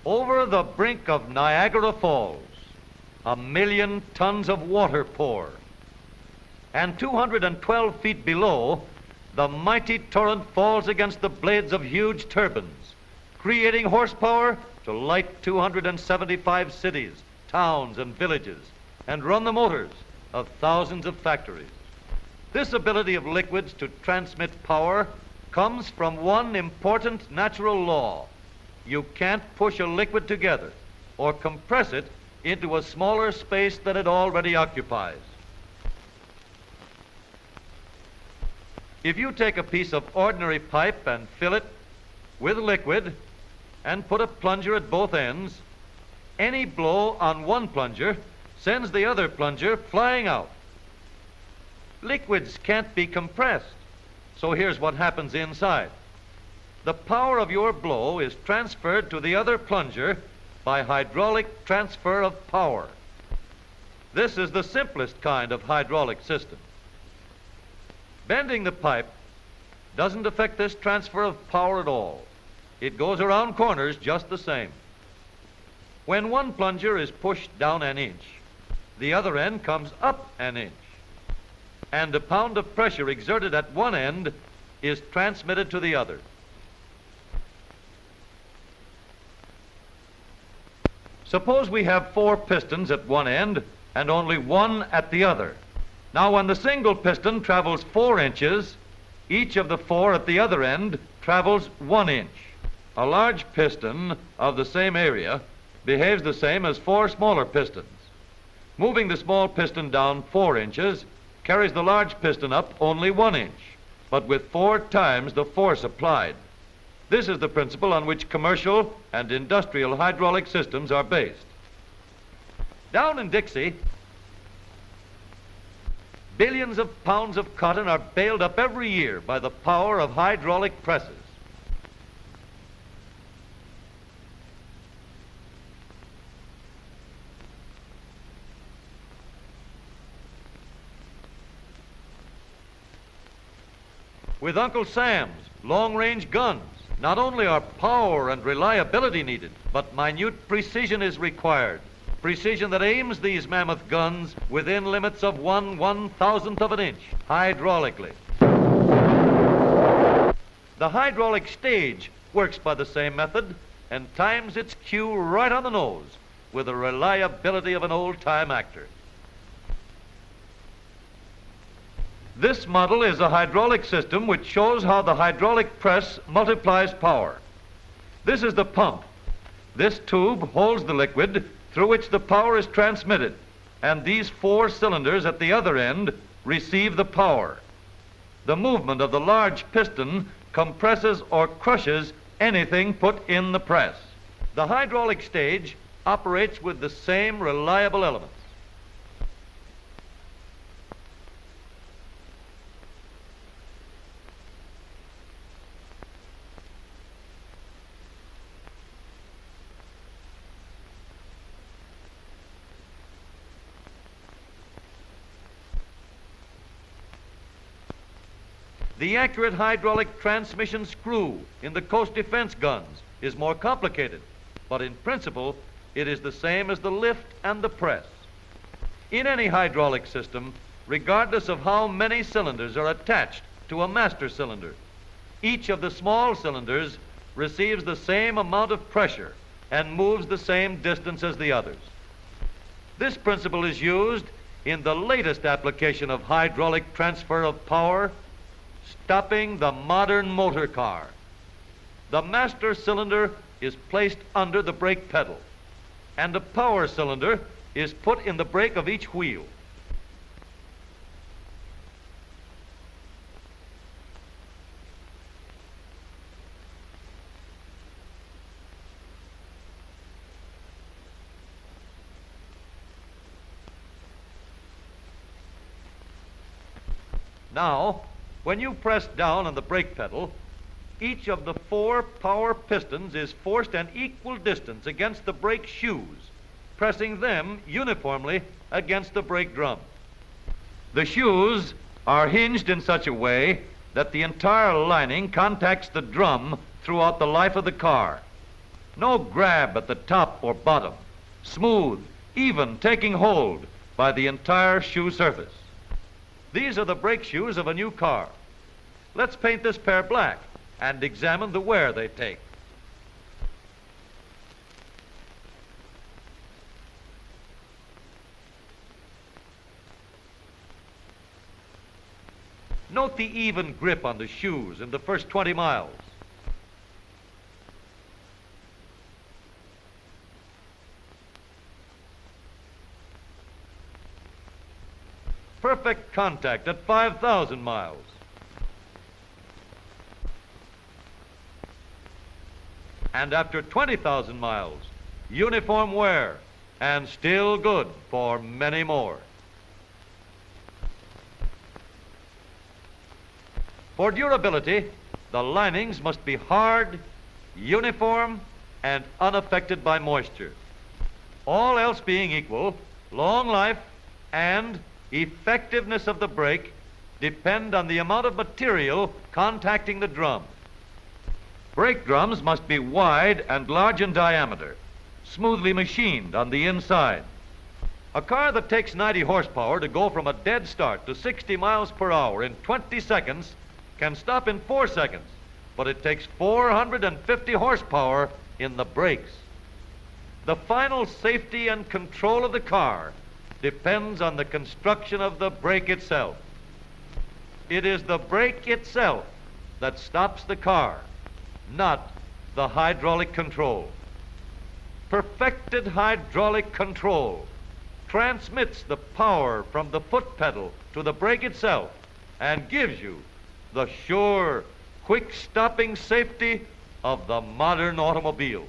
Over the brink of Niagara Falls, 1,000,000 tons of water pour, and 212 feet below, the mighty torrent falls against the blades of huge turbines, creating horsepower to light 275 cities, towns, and villages, and run the motors of thousands of factories. This ability of liquids to transmit power comes from one important natural law. You can't push a liquid together or compress it into a smaller space than it already occupies. If you take a piece of ordinary pipe and fill it with liquid and put a plunger at both ends, any blow on one plunger sends the other plunger flying out. Liquids can't be compressed, so here's what happens inside. The power of your blow is transferred to the other plunger by hydraulic transfer of power. This is the simplest kind of hydraulic system. Bending the pipe doesn't affect this transfer of power at all. It goes around corners just the same. When one plunger is pushed down an inch, the other end comes up an inch, and a pound of pressure exerted at one end is transmitted to the other. Suppose we have 4 pistons at one end and only 1 at the other. Now, when the single piston travels 4 inches, each of the 4 at the other end travels 1 inch. A large piston of the same area behaves the same as 4 smaller pistons. Moving the small piston down 4 inches carries the large piston up only 1 inch, but with 4 times the force applied. This is the principle on which commercial and industrial hydraulic systems are based. Down in Dixie, billions of pounds of cotton are baled up every year by the power of hydraulic presses. With Uncle Sam's long-range guns, not only are power and reliability needed, but minute precision is required. Precision that aims these mammoth guns within limits of 1/1000th of an inch, hydraulically. The hydraulic stage works by the same method and times its cue right on the nose with the reliability of an old-time actor. This model is a hydraulic system which shows how the hydraulic press multiplies power. This is the pump. This tube holds the liquid through which the power is transmitted, and these 4 cylinders at the other end receive the power. The movement of the large piston compresses or crushes anything put in the press. The hydraulic stage operates with the same reliable elements. The accurate hydraulic transmission screw in the coast defense guns is more complicated, but in principle, it is the same as the lift and the press. In any hydraulic system, regardless of how many cylinders are attached to a master cylinder, each of the small cylinders receives the same amount of pressure and moves the same distance as the others. This principle is used in the latest application of hydraulic transfer of power, stopping the modern motor car. The master cylinder is placed under the brake pedal, and a power cylinder is put in the brake of each wheel. Now, when you press down on the brake pedal, each of the 4 power pistons is forced an equal distance against the brake shoes, pressing them uniformly against the brake drum. The shoes are hinged in such a way that the entire lining contacts the drum throughout the life of the car. No grab at the top or bottom. Smooth, even taking hold by the entire shoe surface. These are the brake shoes of a new car. Let's paint this pair black and examine the wear they take. Note the even grip on the shoes in the first 20 miles. Perfect contact at 5,000 miles. And after 20,000 miles, uniform wear and still good for many more. For durability, the linings must be hard, uniform, and unaffected by moisture. All else being equal, long life and effectiveness of the brake depend on the amount of material contacting the drum. Brake drums must be wide and large in diameter, smoothly machined on the inside. A car that takes 90 horsepower to go from a dead start to 60 miles per hour in 20 seconds can stop in 4 seconds, but it takes 450 horsepower in the brakes. The final safety and control of the car depends on the construction of the brake itself. It is the brake itself that stops the car, not the hydraulic control. Perfected hydraulic control transmits the power from the foot pedal to the brake itself and gives you the sure, quick-stopping safety of the modern automobile.